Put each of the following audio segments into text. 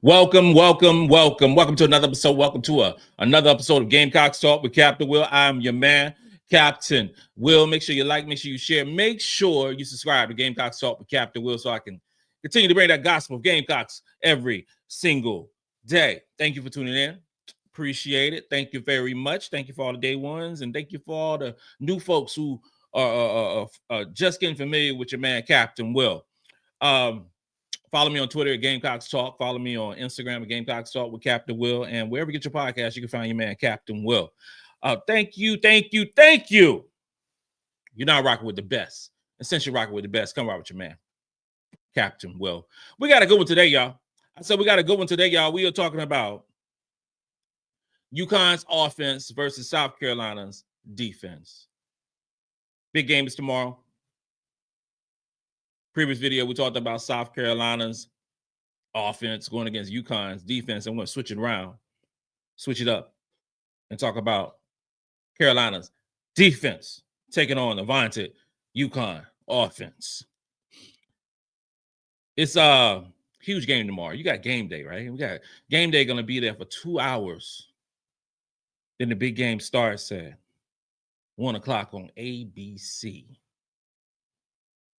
Welcome to another episode. Welcome to another episode of Gamecocks Talk with Captain Will. I'm your man, Captain Will. Make sure you like, make sure you share, make sure you subscribe to Gamecocks Talk with Captain Will so I can continue to bring that gospel of Gamecocks every single day. Thank you for tuning in. Appreciate it. Thank you very much. Thank you for all the day ones, and thank you for all the new folks who are just getting familiar with your man, Captain Will. Follow me on Twitter at Gamecocks Talk. Follow me on Instagram at Gamecocks Talk with Captain Will. And wherever you get your podcast, you can find your man, Captain Will. Thank you. You're not rocking with the best. And since you're rocking with the best, come rock with your man, Captain Will. We got a good one today, y'all. I said we got a good one today, y'all. We are talking about UConn's offense versus South Carolina's defense. Big game is tomorrow. Previous video, we talked about South Carolina's offense going against UConn's defense. I'm going to switch it around, switch it up, and talk about Carolina's defense taking on the vaunted UConn offense. It's a huge game tomorrow. You got game day, right? We got game day going to be there for 2 hours. Then the big game starts at 1 o'clock on ABC.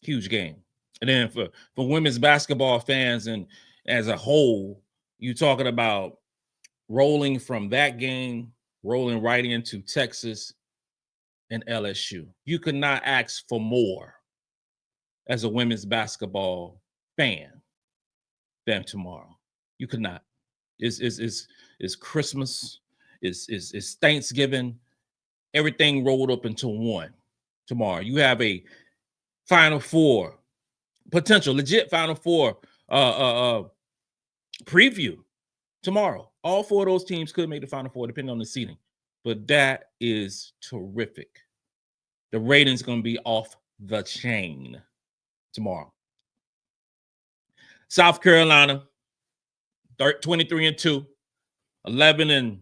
Huge game. And then for women's basketball fans and as a whole, you're talking about rolling from that game, rolling right into Texas and LSU. You could not ask for more as a women's basketball fan than tomorrow. You could not. It's Christmas. It's Thanksgiving. Everything rolled up into one tomorrow. You have a Final Four, potential legit Final Four preview tomorrow. All four of those teams could make the Final Four depending on the seeding, but that is terrific. The ratings going to be off the chain tomorrow. South Carolina 23-2, 11 and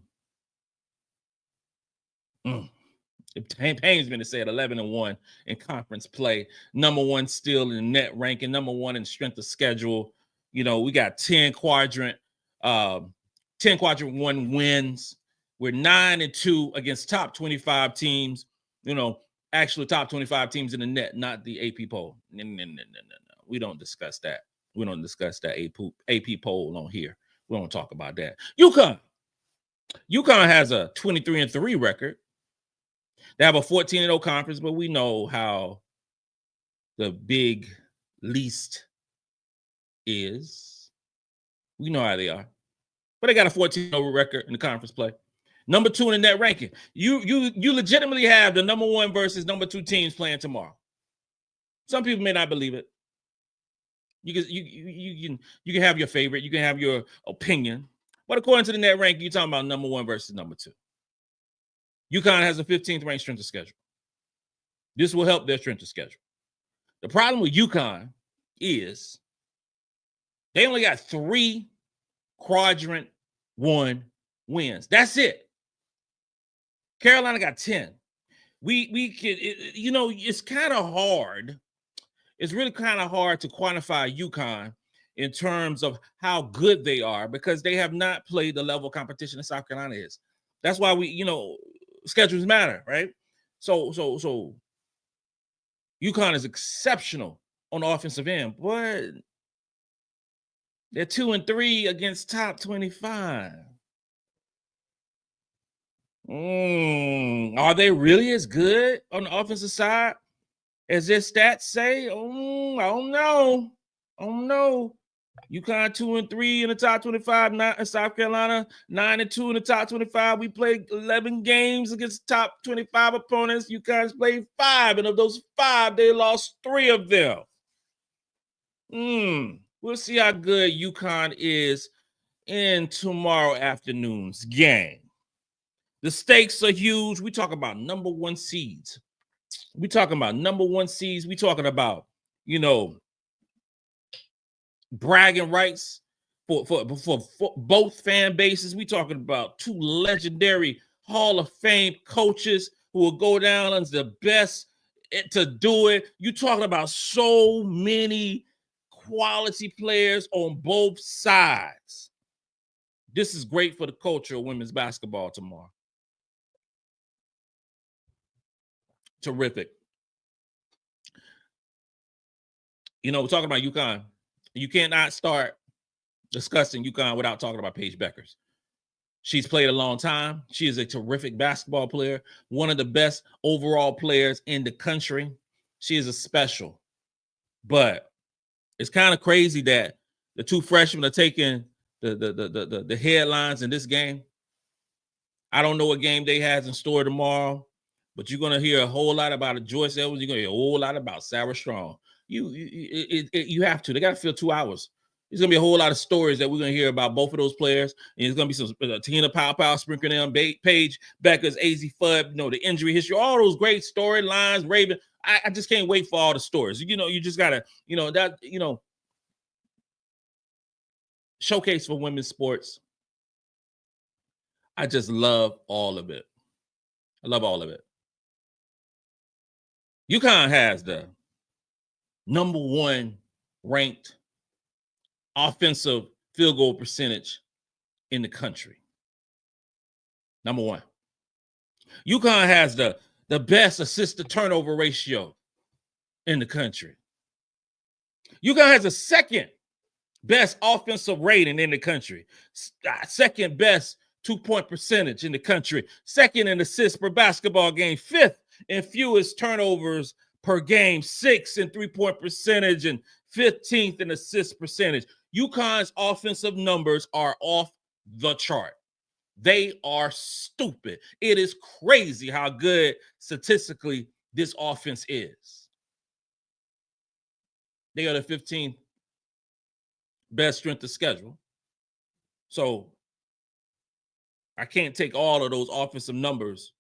it pains me to say it, 11-1 in conference play. Number one still in net ranking, number one in strength of schedule. You know, we got 10 quadrant 1 wins. We're 9-2 against top 25 teams. You know, actually top 25 teams in the net, not the AP poll. No. We don't discuss that. We don't discuss that AP poll on here. We don't talk about that. UConn has a 23-3 record. They have a 14-0 conference, but we know how the Big Least is. We know how they are. But they got a 14-0 record in the conference play. Number 2 in the net ranking. You legitimately have the number 1 versus number 2 teams playing tomorrow. Some people may not believe it. You can have your favorite. You can have your opinion. But according to the net ranking, you're talking about number 1 versus number 2. UConn has a 15th ranked strength of schedule. This will help their strength of schedule. The problem with UConn is they only got 3 quadrant 1 wins. That's it. Carolina got 10. We could, it's kind of hard. It's really kind of hard to quantify UConn in terms of how good they are because they have not played the level of competition that South Carolina is. That's why schedules matter, right? So UConn is exceptional on the offensive end, but they're 2-3 against top 25. Are they really as good on the offensive side as their stats say? I don't know. UConn 2-3 in the top 25. South Carolina 9-2 in the top 25. We played 11 games against top 25 opponents. UConn's played 5, and of those 5, they lost 3 of them. We'll see how good UConn is in tomorrow afternoon's game. The stakes are huge. We talk about number 1 seeds. We talking about, bragging rights for both fan bases. We talking about 2 legendary Hall of Fame coaches who will go down as the best to do it. You talking about so many quality players on both sides. This is great for the culture of women's basketball tomorrow. Terrific. You know, we're talking about UConn. You cannot start discussing UConn without talking about Paige Bueckers. She's played a long time. She is a terrific basketball player, one of the best overall players in the country. She is a special. But it's kind of crazy that the two freshmen are taking the headlines in this game. I don't know what game they has in store tomorrow, but you're going to hear a whole lot about it. Joyce Edwards. You're going to hear a whole lot about Sarah Strong. You have to. They got to fill 2 hours. There's going to be a whole lot of stories that we're going to hear about both of those players. And it's going to be some Tina Pow sprinkling them, Paige Bueckers, AZ Fudd, you know, the injury history, all those great storylines, Raven. I just can't wait for all the stories. You know, you just got to, you know, that, you know, showcase for women's sports. I just love all of it. I love all of it. UConn has the number 1 ranked offensive field goal percentage in the country. Number 1. UConn has the best assist to turnover ratio in the country. UConn has the second best offensive rating in the country. Second best 2-point percentage in the country. Second in assists per basketball game. 5th in fewest turnovers per game. 6th in 3-point percentage and 15th in assist percentage. UConn's offensive numbers are off the chart. They are stupid. It is crazy how good statistically this offense is. They are the 15th best strength of schedule. So I can't take all of those offensive numbers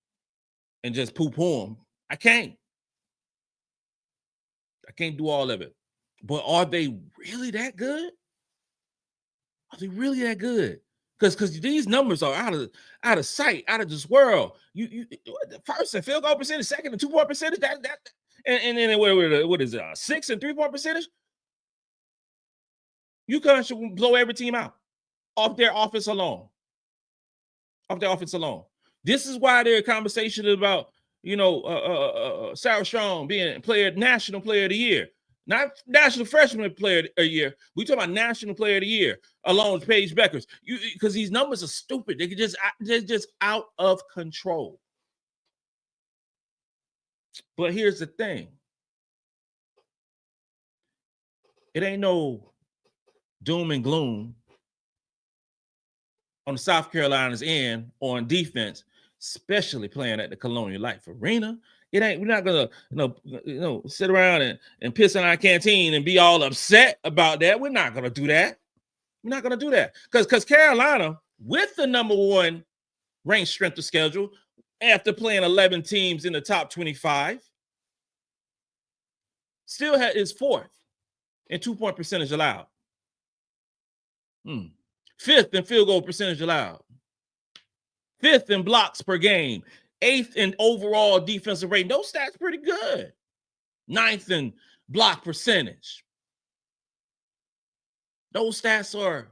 and just poo-poo them. I can't do all of it. But are they really that good? Are they really that good? Because these numbers are out of sight, out of this world. You first and field goal percentage, second and 2-point percentage, and then what is it? 6 and 3-point percentage. UConn should blow every team out off their offense alone. This is why there are conversations about, you know, Sarah Strong being National Player of the Year. Not National Freshman Player of the Year. We talk about National Player of the Year along with Paige Bueckers. Because these numbers are stupid. They're just out of control. But here's the thing. It ain't no doom and gloom on the South Carolina's end on defense, especially playing at the Colonial Life Arena. We're not gonna, sit around and piss in our canteen and be all upset about that. We're not gonna do that. We're not gonna do that because Carolina, with the number 1 ranked strength of schedule, after playing 11 teams in the top 25, still is 4th in 2-point percentage allowed. 5th in field goal percentage allowed. 5th in blocks per game. 8th in overall defensive rating. Those stats pretty good. 9th in block percentage. Those stats are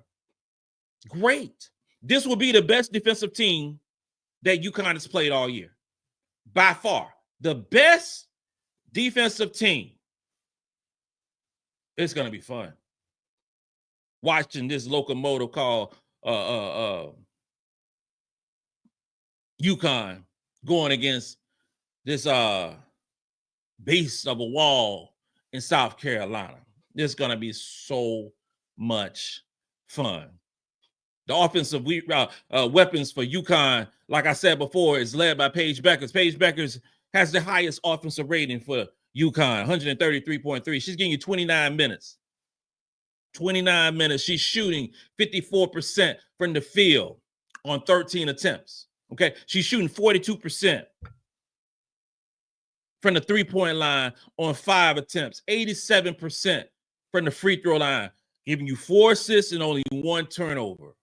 great. This will be the best defensive team that UConn has played all year. By far. The best defensive team. It's going to be fun. Watching this locomotive called UConn going against this beast of a wall in South Carolina. It's going to be so much fun. The offensive weapons for UConn, like I said before, is led by Paige Bueckers. Paige Bueckers has the highest offensive rating for UConn, 133.3. She's getting you 29 minutes. 29 minutes. She's shooting 54% from the field on 13 attempts. Okay, she's shooting 42% from the 3-point line on 5 attempts, 87% from the free throw line, giving you 4 assists and only 1 turnover.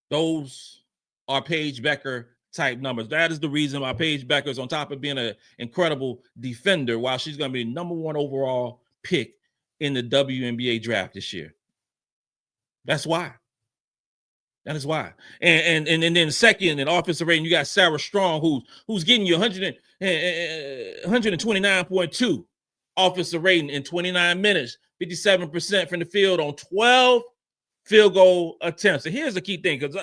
Those are Paige Bueckers type numbers. That is the reason why Paige Bueckers is on top of being an incredible defender, while she's going to be number 1 overall pick in the WNBA draft this year. That's why. That is why. And then second in offensive rating, you got Sarah Strong, who's getting you 129.2 offensive rating in 29 minutes, 57% from the field on 12 field goal attempts. And here's the key thing, because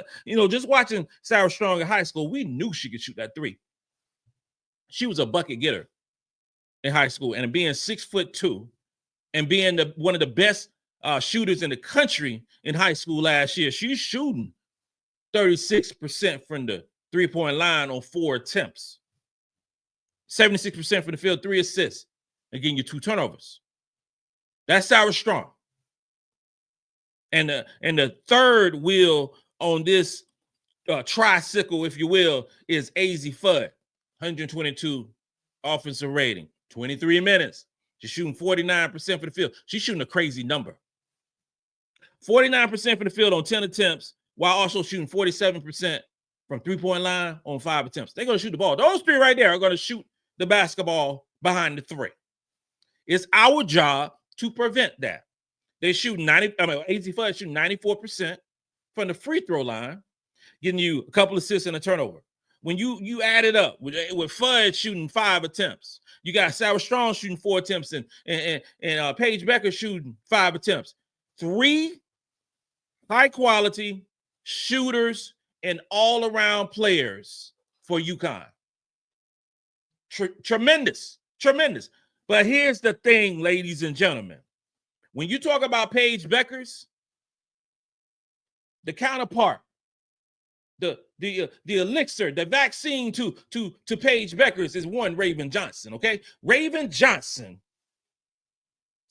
just watching Sarah Strong in high school, we knew she could shoot that three. She was a bucket getter in high school, and being 6'2" and being one of the best shooters in the country in high school last year, she's shooting 36% from the three-point line on 4 attempts, 76% from the field, 3 assists, and getting you 2 turnovers. That's Sarah Strong. And the third wheel on this tricycle, if you will, is AZ Fudd, 122 offensive rating, 23 minutes. She's shooting 49% for the field. She's shooting a crazy number. 49% for the field on 10 attempts, while also shooting 47% from three-point line on 5 attempts. They're going to shoot the ball. Those 3 right there are going to shoot the basketball behind the 3. It's our job to prevent that. They shoot AZ Fudd shooting 94% from the free throw line, getting you a couple assists and a turnover. When you add it up with Fudd shooting 5 attempts, you got Sarah Strong shooting 4 attempts and Paige Becker shooting 5 attempts. 3 high quality shooters and all around players for UConn. Tremendous. But here's the thing, ladies and gentlemen. When you talk about Paige Beckers, the counterpart, the elixir, the vaccine to Paige Beckers is one Raven Johnson, okay? Raven Johnson,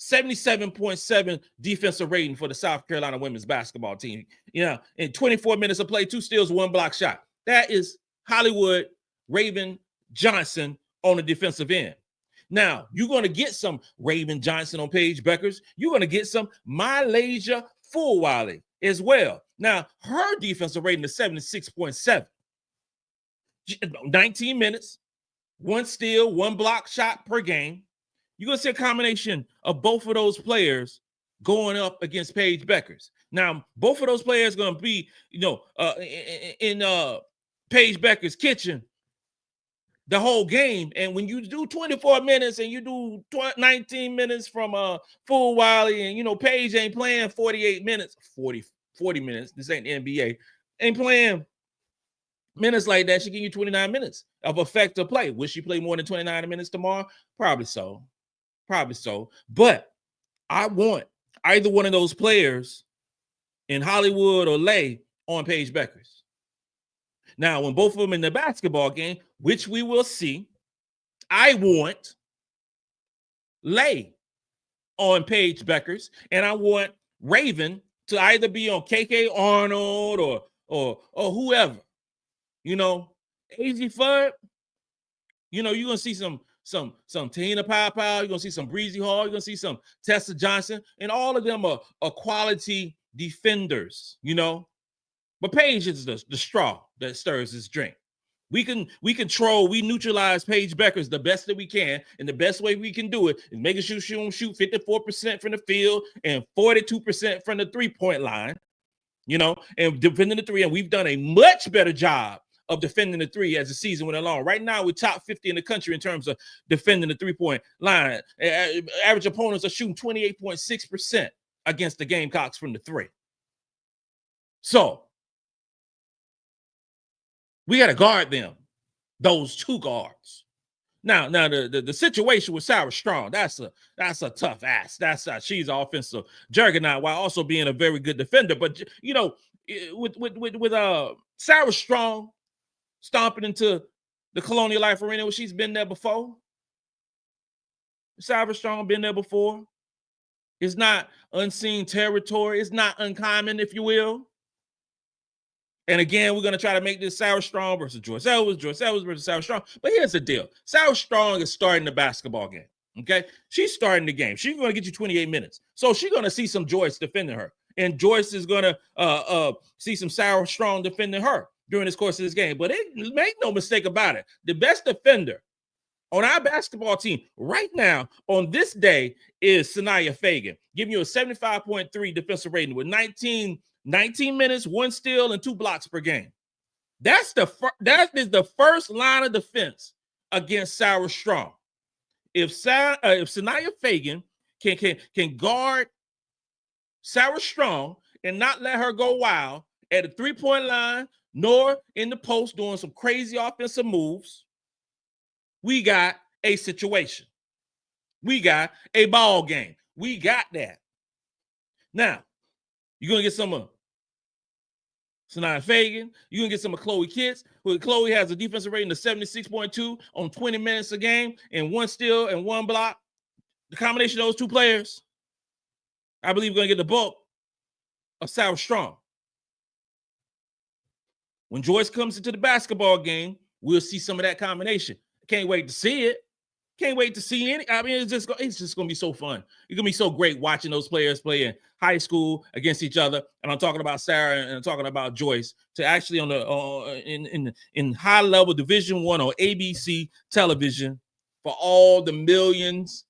77.7 defensive rating for the South Carolina women's basketball team. In 24 minutes of play, 2 steals, 1 block shot. That is Hollywood Raven Johnson on the defensive end. Now, you're going to get some Raven Johnson on Paige Beckers. You're going to get some MiLaysia Fulwiley as well. Now, her defensive rating is 76.7. 19 minutes, 1 steal, 1 block shot per game. You're going to see a combination of both of those players going up against Paige Beckers. Now, both of those players are going to be, in Paige Beckers' kitchen the whole game. And when you do 24 minutes and you do 19 minutes from Fulwiley, and Paige ain't playing 48 minutes, 40 minutes. This ain't the NBA. Ain't playing minutes like that. She give you 29 minutes of effective play. Will she play more than 29 minutes tomorrow? Probably so. But I want either one of those players in Hollywood or Lay on Paige Beckers. Now, when both of them in the basketball game, which we will see, I want Lay on Paige Beckers, and I want Raven to either be on KK Arnold or whoever. AZ Fudd, you're gonna see some Tahina Pow, you're gonna see some Bree Hall, you're gonna see some Tessa Johnson, and all of them are quality defenders, But Paige is the straw that stirs this drink. We neutralize Paige Beckers the best that we can, and the best way we can do it is making sure she don't shoot 54% from the field and 42% from the three-point line, and defending the 3. And we've done a much better job of defending the 3 as the season went along. Right now, we're top 50 in the country in terms of defending the three-point line. Average opponents are shooting 28.6% against the Gamecocks from the 3. So we got to guard them, those 2 guards. Now the situation with Sarah Strong, that's a tough ass. She's an offensive juggernaut while also being a very good defender. But with Sarah Strong stomping into the Colonial Life Arena, where she's been there before. Sarah Strong been there before. It's not unseen territory. It's not uncommon, if you will. And again, we're going to try to make this Sarah Strong versus Joyce Edwards versus Sarah Strong. But here's the deal. Sarah Strong is starting the basketball game, okay? She's starting the game. She's going to get you 28 minutes. So she's going to see some Joyce defending her. And Joyce is going to see some Sarah Strong defending her during this course of this game. But make no mistake about it. The best defender on our basketball team right now on this day is Sania Feagin, giving you a 75.3 defensive rating with 19 minutes, 1 steal, and 2 blocks per game. That is the first line of defense against Sarah Strong. If Sania Feagin can guard Sarah Strong and not let her go wild at the 3-point line, nor in the post doing some crazy offensive moves, we got a situation. We got a ball game. We got that. Now, you're going to get some of Sania Feagin. You're going to get some of Chloe Kitts. Chloe has a defensive rating of 76.2 on 20 minutes a game and 1 steal and 1 block. The combination of those 2 players, I believe we're going to get the bulk of Sarah Strong. When Joyce comes into the basketball game, we'll see some of that combination. Can't wait to see it. Can't wait to see any. I mean, it's just going to be so fun. It's going to be so great watching those players play in high school against each other. And I'm talking about Sarah and I'm talking about Joyce to actually on the in high level Division I or ABC television for all the millions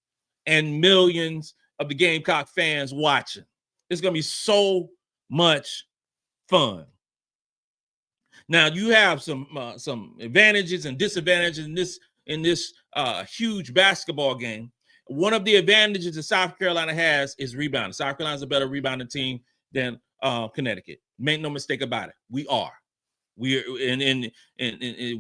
and millions of the Gamecock fans watching. It's going to be so much fun. Now you have some advantages and disadvantages in this huge basketball game. One of the advantages that South Carolina has is rebounding. South Carolina's a better rebounding team than Connecticut. Make no mistake about it. We are. And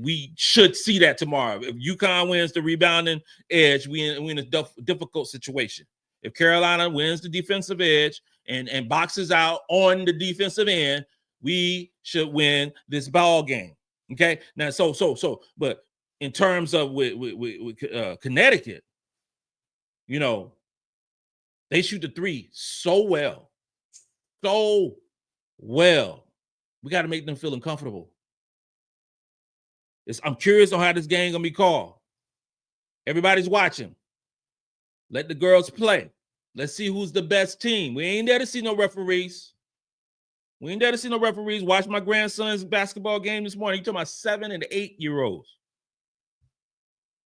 we should see that tomorrow. If UConn wins the rebounding edge, we in a difficult situation. If Carolina wins the defensive edge and boxes out on the defensive end, we should win this ball game. Okay. Now, but in terms of with Connecticut, you know, they shoot the 3 so well. We got to make them feel uncomfortable. I'm curious on how this game gonna be called. Everybody's watching. Let the girls play. Let's see who's the best team. We ain't there to see no referees. Watch my grandson's basketball game this morning. He talking about 7 and 8-year-olds.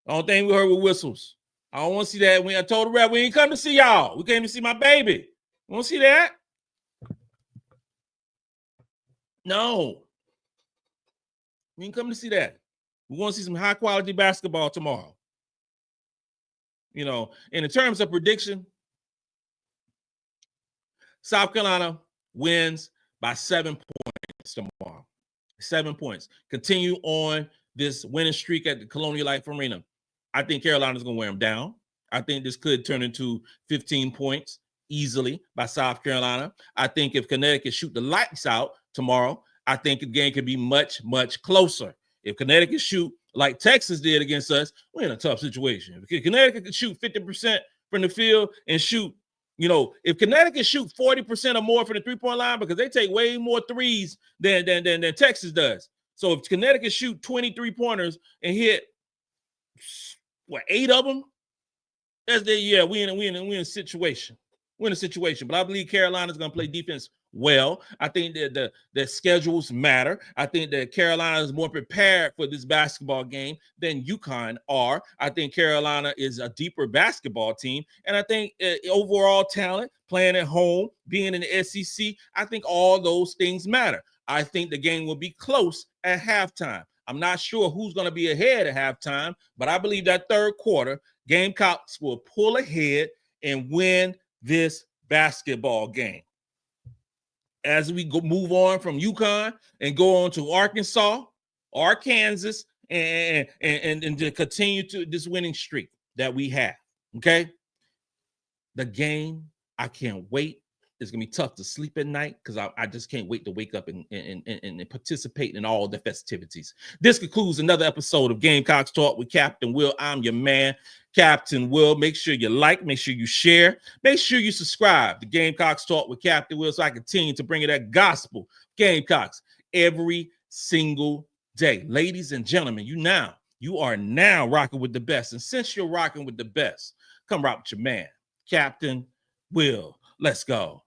The only thing we heard were whistles. I don't want to see that. When I told the ref, we ain't come to see y'all. We came to see my baby. You want to see that? No. We ain't come to see that. We want to see some high-quality basketball tomorrow. You know, and in terms of prediction, South Carolina wins by 7 points tomorrow. 7 points. Continue on this winning streak at the Colonial Life Arena. I think Carolina's going to wear them down. I think this could turn into 15 points easily by South Carolina. I think if Connecticut shoot the lights out tomorrow, I think the game could be much, much closer. If Connecticut shoot like Texas did against us, we're in a tough situation. If Connecticut could shoot 50% from the field and shoot, you know, if Connecticut shoot 40% or more from the 3-point line, because they take way more threes than Texas does. So if Connecticut shoot 23 pointers and hit 8 of them, we in a situation. We're in a situation. But I believe Carolina's gonna play defense well. I think that the schedules matter. I think that Carolina is more prepared for this basketball game than UConn are. I think Carolina is a deeper basketball team. And I think overall talent, playing at home, being in the SEC, I think all those things matter. I think the game will be close at halftime. I'm not sure who's going to be ahead at halftime, but I believe that third quarter, Gamecocks will pull ahead and win this basketball game. As we move on from UConn and go on to Arkansas or Kansas and to continue to this winning streak that we have, okay? The game, I can't wait. It's going to be tough to sleep at night because I just can't wait to wake up and participate in all the festivities. This concludes another episode of Gamecocks Talk with Captain Will. I'm your man, Captain Will. Make sure you like, make sure you share, make sure you subscribe to Gamecocks Talk with Captain Will so I continue to bring you that gospel Gamecocks every single day. Ladies and gentlemen, you are now rocking with the best. And since you're rocking with the best, come rock with your man, Captain Will. Let's go.